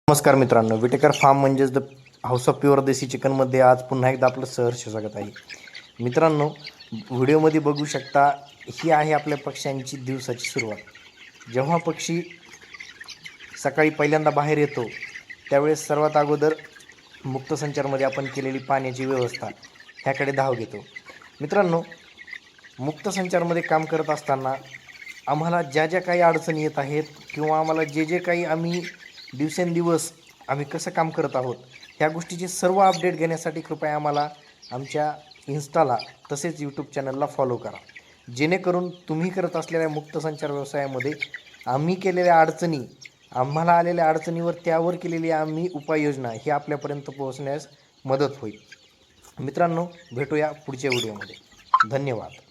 नमस्कार मित्रांनो, विटेकर फार्म म्हणजेच द हाऊस ऑफ प्युअर देसी चिकनमध्ये आज पुन्हा एकदा आपलं सहर्ष स्वागत आहे. मित्रांनो, व्हिडिओमध्ये बघू शकता, ही आहे आपल्या पक्ष्यांची दिवसाची सुरुवात. जेव्हा पक्षी सकाळी पहिल्यांदा बाहेर येतो त्यावेळेस सर्वात अगोदर मुक्तसंचारमध्ये आपण केलेली पाण्याची व्यवस्था ह्याकडे धाव घेतो. मित्रांनो, मुक्तसंचारमध्ये काम करत असताना आम्हाला ज्या काही अडचणी येत आहेत किंवा आम्हाला जे काही आम्ही दिवसेंदिवस आम्ही कसं काम करत आहोत ह्या गोष्टीचे सर्व अपडेट घेण्यासाठी कृपया आम्हाला आमच्या इन्स्टाला तसेच यूट्यूब चॅनलला फॉलो करा, जेणेकरून तुम्ही करत असलेल्या मुक्तसंचार व्यवसायामध्ये आम्ही केलेल्या अडचणी, आम्हाला आलेल्या अडचणीवर त्यावर केलेली आम्ही उपाययोजना ही आपल्यापर्यंत पोहोचण्यास मदत होईल. मित्रांनो, भेटूया पुढच्या व्हिडिओमध्ये. धन्यवाद.